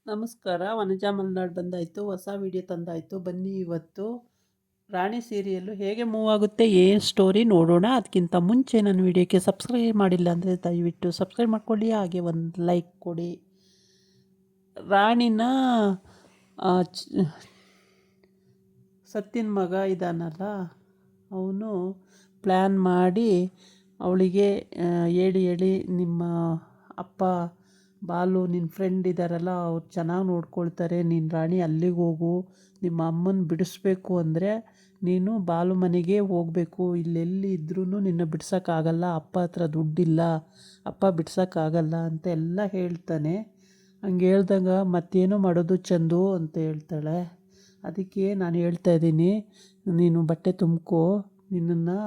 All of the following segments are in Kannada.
ನಮಸ್ಕಾರ. ವನಜಾ ಮಲ್ನಾಡ್ ಬಂದಾಯಿತು. ಹೊಸ ವಿಡಿಯೋ ತಂದಾಯಿತು. ಬನ್ನಿ ಇವತ್ತು ರಾಣಿ ಸೀರಿಯಲ್ಲು ಹೇಗೆ ಮೂವ್ ಆಗುತ್ತೆ, ಏನು ಸ್ಟೋರಿ ನೋಡೋಣ. ಅದಕ್ಕಿಂತ ಮುಂಚೆ ನನ್ನ ವಿಡಿಯೋಕ್ಕೆ ಸಬ್ಸ್ಕ್ರೈಬ್ ಮಾಡಿಲ್ಲ ಅಂದರೆ ದಯವಿಟ್ಟು ಸಬ್ಸ್ಕ್ರೈಬ್ ಮಾಡ್ಕೊಳ್ಳಿ, ಹಾಗೆ ಒಂದು ಲೈಕ್ ಕೊಡಿ. ರಾಣಿನ ಸತ್ತಿನ ಮಗ ಇದ್ದಾನಲ್ಲ, ಅವನು ಪ್ಲ್ಯಾನ್ ಮಾಡಿ ಅವಳಿಗೆ ಹೇಳಿ ಹೇಳಿ ನಿಮ್ಮ ಅಪ್ಪ ಬಾಲು ನಿನ್ನ ಫ್ರೆಂಡ್ ಇದ್ದಾರಲ್ಲ, ಅವ್ರು ಚೆನ್ನಾಗಿ ನೋಡ್ಕೊಳ್ತಾರೆ, ನೀನು ರಾಣಿ ಅಲ್ಲಿಗೆ ಹೋಗು, ನಿಮ್ಮ ಅಮ್ಮನ ಬಿಡಿಸ್ಬೇಕು ಅಂದರೆ ನೀನು ಬಾಲು ಮನೆಗೆ ಹೋಗಬೇಕು, ಇಲ್ಲೆಲ್ಲಿ ಇದ್ರೂ ನಿನ್ನ ಬಿಡ್ಸೋಕ್ಕಾಗಲ್ಲ, ಅಪ್ಪ ಹತ್ರ ದುಡ್ಡಿಲ್ಲ, ಅಪ್ಪ ಬಿಡ್ಸೋಕ್ಕಾಗಲ್ಲ ಅಂತ ಎಲ್ಲ ಹೇಳ್ತಾನೆ. ಹಂಗೆ ಹೇಳ್ದಾಗ ಮತ್ತೇನು ಮಾಡೋದು ಚಂದು ಅಂತ ಹೇಳ್ತಾಳೆ. ಅದಕ್ಕೆ ನಾನು ಹೇಳ್ತಾಯಿದ್ದೀನಿ, ನೀನು ಬಟ್ಟೆ ತುಂಬ್ಕೊ, ನಿನ್ನನ್ನು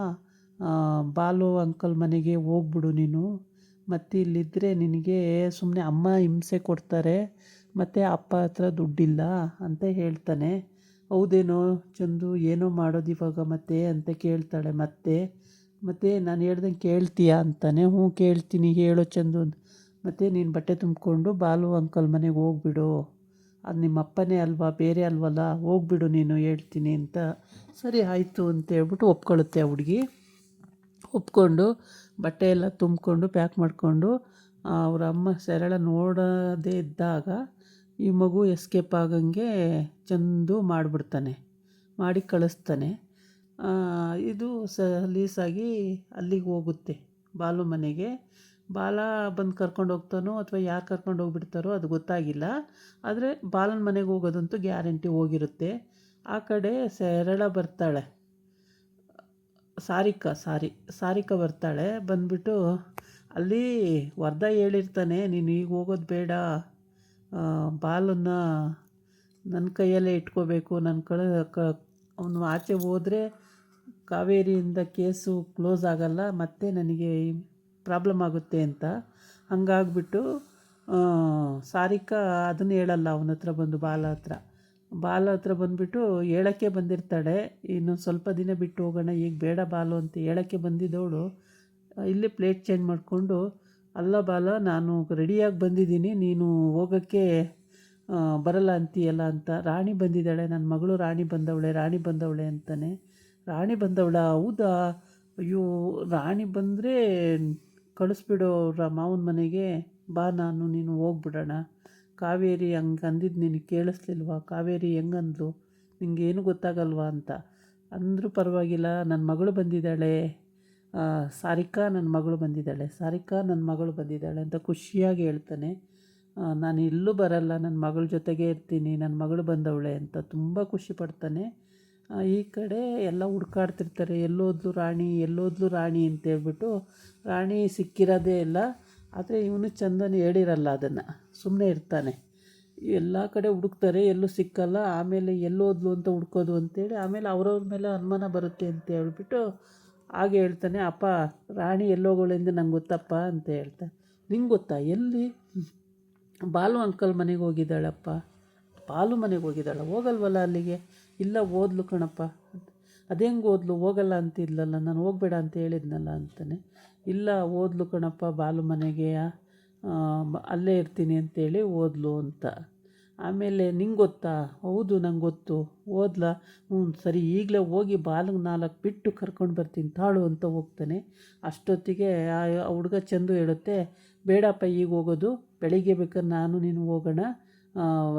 ಬಾಲು ಅಂಕಲ್ ಮನೆಗೆ ಹೋಗ್ಬಿಡು ನೀನು, ಮತ್ತು ಇಲ್ಲಿದ್ದರೆ ನಿನಗೆ ಸುಮ್ಮನೆ ಅಮ್ಮ ಹಿಂಸೆ ಕೊಡ್ತಾರೆ, ಮತ್ತು ಅಪ್ಪ ಹತ್ರ ದುಡ್ಡಿಲ್ಲ ಅಂತ ಹೇಳ್ತಾನೆ. ಹೌದೇನೋ ಚಂದು, ಏನೋ ಮಾಡೋದು ಇವಾಗ ಮತ್ತೆ ಅಂತ ಕೇಳ್ತಾಳೆ. ಮತ್ತೆ ನಾನು ಹೇಳ್ದಂಗೆ ಕೇಳ್ತೀಯಾ ಅಂತಾನೆ. ಹ್ಞೂ ಕೇಳ್ತೀನಿ, ಹೇಳೋ ಚಂದು. ಮತ್ತು ನೀನು ಬಟ್ಟೆ ತುಂಬಿಕೊಂಡು ಬಾಲು ಅಂಕಲ್ ಮನೆಗೆ ಹೋಗ್ಬಿಡು, ಅದು ನಿಮ್ಮ ಅಪ್ಪನೇ ಅಲ್ವಾ, ಬೇರೆ ಅಲ್ವಲ್ಲ, ಹೋಗ್ಬಿಡು ನೀನು, ಹೇಳ್ತೀನಿ ಅಂತ. ಸರಿ ಆಯಿತು ಅಂತ ಹೇಳ್ಬಿಟ್ಟು ಒಪ್ಕೊಳ್ಳುತ್ತೆ ಆ ಹುಡುಗಿ. ಒಪ್ಕೊಂಡು ಬಟ್ಟೆ ಎಲ್ಲ ತುಂಬಿಕೊಂಡು ಪ್ಯಾಕ್ ಮಾಡಿಕೊಂಡು ಅವ್ರ ಅಮ್ಮ ಸರಳ ನೋಡದೇ ಇದ್ದಾಗ ಈ ಮಗು ಎಸ್ಕೇಪ್ ಆಗಂಗೆ ಚಂದು ಮಾಡಿಬಿಡ್ತಾನೆ, ಮಾಡಿ ಕಳಿಸ್ತಾನೆ. ಇದು ಸಲೀಸಾಗಿ ಅಲ್ಲಿಗೆ ಹೋಗುತ್ತೆ ಬಾಲು ಮನೆಗೆ. ಬಾಲ ಬಂದು ಕರ್ಕೊಂಡು ಹೋಗ್ತಾನೋ ಅಥವಾ ಯಾರು ಕರ್ಕೊಂಡು ಹೋಗ್ಬಿಡ್ತಾರೋ ಅದು ಗೊತ್ತಾಗಿಲ್ಲ, ಆದರೆ ಬಾಲನ ಮನೆಗೆ ಹೋಗೋದಂತೂ ಗ್ಯಾರಂಟಿ ಹೋಗಿರುತ್ತೆ. ಆ ಕಡೆ ಸರಳ ಬರ್ತಾಳೆ, ಸಾರಿಕಾ ಬರ್ತಾಳೆ. ಬಂದ್ಬಿಟ್ಟು ಅಲ್ಲಿ ವರ್ಧ ಹೇಳಿರ್ತಾನೆ, ನೀನು ಈಗ ಹೋಗೋದು ಬೇಡ, ಬಾಲನ್ನ ನನ್ನ ಕೈಯಲ್ಲೇ ಇಟ್ಕೋಬೇಕು, ಅವನು ಆಚೆ ಹೋದರೆ ಕಾವೇರಿಯಿಂದ ಕೇಸು ಕ್ಲೋಸ್ ಆಗಲ್ಲ, ಮತ್ತು ನನಗೆ ಪ್ರಾಬ್ಲಮ್ ಆಗುತ್ತೆ ಅಂತ. ಹಂಗಾಗ್ಬಿಟ್ಟು ಸಾರಿಕಾ ಅದನ್ನು ಹೇಳಲ್ಲ ಅವನ ಹತ್ರ ಬಂದು, ಬಾಲ ಹತ್ರ ಬಂದುಬಿಟ್ಟು ಹೇಳೋಕ್ಕೆ ಬಂದಿರ್ತಾಳೆ, ಇನ್ನೊಂದು ಸ್ವಲ್ಪ ದಿನ ಬಿಟ್ಟು ಹೋಗೋಣ, ಈಗ ಬೇಡ ಬಾಲು ಅಂತ ಹೇಳೋಕ್ಕೆ ಬಂದಿದ್ದವಳು ಇಲ್ಲಿ ಪ್ಲೇಟ್ ಚೇಂಜ್ ಮಾಡಿಕೊಂಡು, ಅಲ್ಲ ಬಾಲ, ನಾನು ರೆಡಿಯಾಗಿ ಬಂದಿದ್ದೀನಿ, ನೀನು ಹೋಗೋಕ್ಕೆ ಬರಲ್ಲ ಅಂತೀಯಲ್ಲ ಅಂತ. ರಾಣಿ ಬಂದಿದ್ದಾಳೆ, ನನ್ನ ಮಗಳು ರಾಣಿ ಬಂದವಳೆ ಅಂತಾನೆ. ರಾಣಿ ಬಂದವಳ? ಹೌದಾ, ಅಯ್ಯೋ, ರಾಣಿ ಬಂದರೆ ಕಳಿಸ್ಬಿಡು ಅವ್ರ ಮಾವನ ಮನೆಗೆ, ಬಾ, ನೀನು ಹೋಗ್ಬಿಡೋಣ. ಕಾವೇರಿ ಹಂಗೆ ಅಂದಿದ್ದು ನಿನಗೆ ಕೇಳಿಸ್ಲಿಲ್ವಾ, ಕಾವೇರಿ ಹೆಂಗಂದ್ಲು, ನಿಂಗೇನು ಗೊತ್ತಾಗಲ್ವಾ ಅಂತ. ಅಂದರೂ ಪರವಾಗಿಲ್ಲ, ನನ್ನ ಮಗಳು ಬಂದಿದ್ದಾಳೆ, ಸಾರಿಕಾ ನನ್ನ ಮಗಳು ಬಂದಿದ್ದಾಳೆ ಅಂತ ಖುಷಿಯಾಗಿ ಹೇಳ್ತಾನೆ. ನಾನು ಎಲ್ಲೂ ಬರಲ್ಲ, ನನ್ನ ಮಗಳ ಜೊತೆಗೇ ಇರ್ತೀನಿ, ನನ್ನ ಮಗಳು ಬಂದವಳೆ ಅಂತ ತುಂಬ ಖುಷಿ ಪಡ್ತಾನೆ. ಈ ಕಡೆ ಎಲ್ಲ ಹುಡ್ಕಾಡ್ತಿರ್ತಾರೆ, ಎಲ್ಲೋದ್ಲು ರಾಣಿ ಅಂತೇಳ್ಬಿಟ್ಟು. ರಾಣಿ ಸಿಕ್ಕಿರೋದೇ ಇಲ್ಲ. ಆದರೆ ಇವನು ಚಂದನ್ ಹೇಳಿರಲ್ಲ ಅದನ್ನು, ಸುಮ್ಮನೆ ಇರ್ತಾನೆ. ಎಲ್ಲ ಕಡೆ ಹುಡುಕ್ತಾರೆ, ಎಲ್ಲೂ ಸಿಕ್ಕಲ್ಲ. ಆಮೇಲೆ ಎಲ್ಲೋದ್ಲು ಅಂತ ಹುಡ್ಕೋದು ಅಂತೇಳಿ ಆಮೇಲೆ ಅವ್ರವ್ರ ಮೇಲೆ ಅನುಮಾನ ಬರುತ್ತೆ ಅಂತ ಹೇಳ್ಬಿಟ್ಟು ಹಾಗೆ ಹೇಳ್ತಾನೆ. ಅಪ್ಪ, ರಾಣಿ ಎಲ್ಲೋಗೋಳೆಂದು ನಂಗೆ ಗೊತ್ತಪ್ಪ ಅಂತ ಹೇಳ್ತಾನೆ. ನಿಂಗೆ ಗೊತ್ತಾ, ಎಲ್ಲಿ? ಬಾಲು ಅಂಕಲ್ ಮನೆಗೆ ಹೋಗಿದ್ದಾಳಪ್ಪ. ಬಾಲು ಮನೆಗೆ ಹೋಗಲ್ವಲ್ಲ ಅಲ್ಲಿಗೆ? ಇಲ್ಲ, ಓದ್ಲು ಕಣಪ್ಪ. ಅದೆಂಗೆ ಓದ್ಲು, ಹೋಗಲ್ಲ ಅಂತಿದ್ಲಲ್ಲ, ನಾನು ಹೋಗಬೇಡ ಅಂತ ಹೇಳಿದ್ನಲ್ಲ ಅಂತಾನೆ. ಇಲ್ಲ, ಓದ್ಲು ಕಣಪ್ಪ ಬಾಲು ಮನೆಗೆ, ಅಲ್ಲೇ ಇರ್ತೀನಿ ಅಂತೇಳಿ ಓದ್ಲು ಅಂತ. ಆಮೇಲೆ ನಿಂಗೆ ಗೊತ್ತಾ? ಹೌದು, ನಂಗೆ ಗೊತ್ತು. ಓದ್ಲಾ? ಹ್ಞೂ, ಸರಿ, ಈಗಲೇ ಹೋಗಿ ಬಾಲಿಗೆ 4 ಬಿಟ್ಟು ಕರ್ಕೊಂಡು ಬರ್ತೀನಿ ತಾಳು ಅಂತ ಹೋಗ್ತಾನೆ. ಅಷ್ಟೊತ್ತಿಗೆ ಆ ಹುಡುಗ ಚಂದು ಹೇಳುತ್ತೆ, ಬೇಡಪ್ಪ ಈಗ ಹೋಗೋದು, ಬೆಳಿಗ್ಗೆ ಬೇಕಾದ್ರೆ ನಾನು ನೀನು ಹೋಗೋಣ,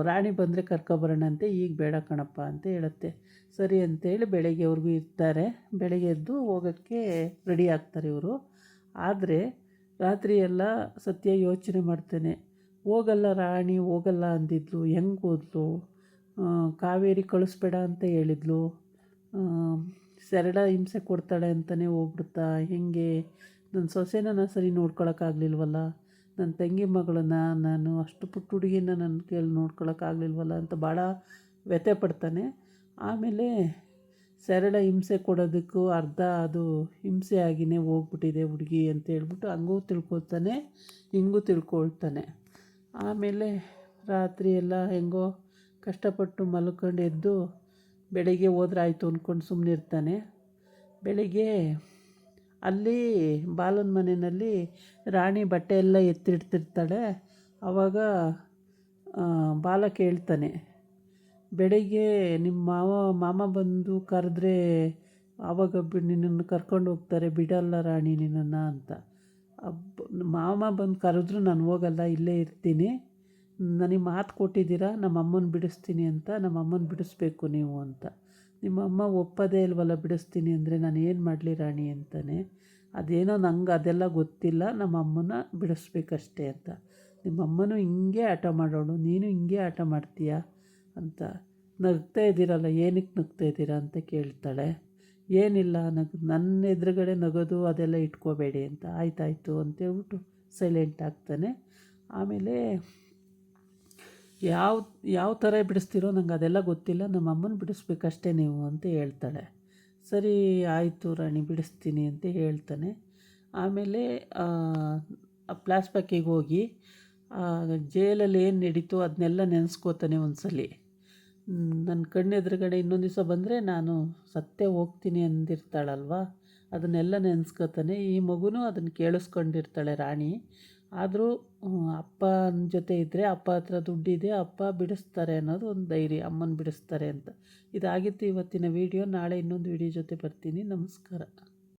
ರಾಣಿ ಬಂದರೆ ಕರ್ಕೊಬರೋಣ ಅಂತೆ, ಈಗ ಬೇಡ ಕಣಪ್ಪ ಅಂತ ಹೇಳುತ್ತೆ. ಸರಿ ಅಂತೇಳಿ ಬೆಳಗ್ಗೆವರೆಗೂ ಇರ್ತಾರೆ. ಬೆಳಗ್ಗೆ ಎದ್ದು ಹೋಗೋಕ್ಕೆ ರೆಡಿ ಆಗ್ತಾರೆ ಇವರು. ಆದರೆ ರಾತ್ರಿ ಎಲ್ಲ ಸತ್ಯ ಯೋಚನೆ ಮಾಡ್ತಾನೆ, ರಾಣಿ ಹೋಗಲ್ಲ ಅಂದಿದ್ಲು, ಹೆಂಗೆ ಹೋದ್ಲು, ಕಾವೇರಿ ಕಳಿಸ್ಬೇಡ ಅಂತ ಹೇಳಿದ್ಲು, ಸರಳ ಹಿಂಸೆ ಕೊಡ್ತಾಳೆ ಅಂತಲೇ ಹೋಗ್ಬಿಡ್ತಾ, ಹೆಂಗೆ ನನ್ನ ಸೊಸೆನ ನಾನು ಸರಿ ನೋಡ್ಕೊಳಕ್ಕಾಗಲಿಲ್ವಲ್ಲ, ನನ್ನ ತಂಗಿ ಮಗಳನ್ನ ನಾನು ಅಷ್ಟು ಪುಟ್ಟ ಹುಡುಗಿನ ನನ್ನ ಕೈಯಲ್ಲಿ ನೋಡ್ಕೊಳಕ್ಕಾಗಲಿಲ್ವಲ್ಲ ಅಂತ ಭಾಳ ವ್ಯಥೆ ಪಡ್ತಾನೆ. ಆಮೇಲೆ ಸರಳ ಹಿಂಸೆ ಕೊಡೋದಕ್ಕೂ ಅರ್ಧ ಅದು ಹಿಂಸೆ ಆಗಿಯೇ ಹೋಗ್ಬಿಟ್ಟಿದೆ ಹುಡುಗಿ ಅಂತ ಹೇಳ್ಬಿಟ್ಟು ಹಂಗೂ ತಿಳ್ಕೊಳ್ತಾನೆ, ಹಿಂಗೂ ತಿಳ್ಕೊಳ್ತಾನೆ. ಆಮೇಲೆ ರಾತ್ರಿ ಎಲ್ಲ ಹೆಂಗೋ ಕಷ್ಟಪಟ್ಟು ಮಲ್ಕೊಂಡು ಎದ್ದು ಬೆಳಗ್ಗೆ ಹೋದ್ರೆ ಆಯಿತು ಅಂದ್ಕೊಂಡು ಸುಮ್ಮನಿರ್ತಾನೆ. ಬೆಳಿಗ್ಗೆ ಅಲ್ಲಿ ಬಾಲನ ಮನೆಯಲ್ಲಿ ರಾಣಿ ಬಟ್ಟೆ ಎಲ್ಲ ಎತ್ತಿಡ್ತಿರ್ತಾಳೆ. ಆವಾಗ ಬಾಲ ಕೇಳ್ತಾನೆ, ಬೆಳಿಗ್ಗೆ ನಿಮ್ಮ ಮಾಮ ಬಂದು ಕರೆದ್ರೆ ಆವಾಗ ನಿನ್ನನ್ನು ಕರ್ಕೊಂಡು ಹೋಗ್ತಾರೆ, ಬಿಡಲ್ಲ ರಾಣಿ ನಿನ್ನನ್ನು ಅಂತ. ಮಾಮ ಬಂದು ಕರೆದ್ರೂ ನಾನು ಹೋಗಲ್ಲ, ಇಲ್ಲೇ ಇರ್ತೀನಿ. ನನಗೆ ಮಾತು ಕೊಟ್ಟಿದ್ದೀರಾ ನಮ್ಮ ಅಮ್ಮನ ಬಿಡಿಸ್ತೀನಿ ಅಂತ, ನಮ್ಮ ಅಮ್ಮನ ಬಿಡಿಸ್ಬೇಕು ನೀವು ಅಂತ. ನಿಮ್ಮ ಅಮ್ಮ ಒಪ್ಪದೇ ಇಲ್ವಲ್ಲ ಬಿಡಿಸ್ತೀನಿ ಅಂದರೆ ನಾನು ಏನು ಮಾಡಲಿ ರಾಣಿ ಅಂತಾನೆ. ಅದೇನೋ ನಂಗೆ ಅದೆಲ್ಲ ಗೊತ್ತಿಲ್ಲ, ನಮ್ಮ ಅಮ್ಮನ ಬಿಡಿಸ್ಬೇಕಷ್ಟೇ ಅಂತ. ನಿಮ್ಮ ಅಮ್ಮನೂ ಹಿಂಗೆ ಆಟ ಮಾಡೋಳು, ನೀನು ಹಿಂಗೆ ಆಟ ಮಾಡ್ತೀಯಾ ಅಂತ. ನಗ್ತಾ ಇದ್ದೀರಲ್ಲ, ಏನಕ್ಕೆ ನಗ್ತಾ ಇದ್ದೀರಾ ಅಂತ ಕೇಳ್ತಾಳೆ. ಏನಿಲ್ಲ, ನನ್ನ ಎದುರುಗಡೆ ನಗೋದು ಅದೆಲ್ಲ ಇಟ್ಕೋಬೇಡಿ ಅಂತ. ಆಯ್ತಾಯಿತು ಅಂತೇಳ್ಬಿಟ್ಟು ಸೈಲೆಂಟ್ ಆಗ್ತಾನೆ. ಆಮೇಲೆ ಯಾವ ಥರ ಬಿಡಿಸ್ತೀರೋ ನಂಗೆ ಅದೆಲ್ಲ ಗೊತ್ತಿಲ್ಲ, ನಮ್ಮ ಅಮ್ಮನ ಬಿಡಿಸ್ಬೇಕಷ್ಟೇ ನೀವು ಅಂತ ಹೇಳ್ತಾಳೆ. ಸರಿ ಆಯಿತು ರಾಣಿ ಬಿಡಿಸ್ತೀನಿ ಅಂತ ಹೇಳ್ತಾನೆ. ಆಮೇಲೆ ಫ್ಲ್ಯಾಶ್ ಬ್ಯಾಕಿಗೆ ಹೋಗಿ ಜೈಲಲ್ಲಿ ಏನು ನಡೀತೋ ಅದನ್ನೆಲ್ಲ ನೆನೆಸ್ಕೋತಾನೆ ಒಂದ್ಸಲ. ನನ್ನ ಕಣ್ಣೆದುರುಗಡೆ ಇನ್ನೊಂದು ದಿವಸ ಬಂದರೆ ನಾನು ಸತ್ತೇ ಹೋಗ್ತೀನಿ ಅಂದಿರ್ತಾಳಲ್ವ, ಅದನ್ನೆಲ್ಲ ನೆನೆಸ್ಕೋತಾನೆ. ಈ ಮಗುನೂ ಅದನ್ನು ಕೇಳಿಸ್ಕೊಂಡಿರ್ತಾಳೆ ರಾಣಿ. ಆದರೂ ಅಪ್ಪನ ಜೊತೆ ಇದ್ದರೆ ಅಪ್ಪ ಹತ್ರ ದುಡ್ಡಿದೆ, ಅಪ್ಪ ಬಿಡಿಸ್ತಾರೆ ಅನ್ನೋದು ಒಂದು ಧೈರ್ಯ, ಅಮ್ಮನ ಬಿಡಿಸ್ತಾರೆ ಅಂತ. ಇದಾಗಿತ್ತು ಇವತ್ತಿನ ವೀಡಿಯೋ. ನಾಳೆ ಇನ್ನೊಂದು ವೀಡಿಯೋ ಜೊತೆ ಬರ್ತೀನಿ. ನಮಸ್ಕಾರ.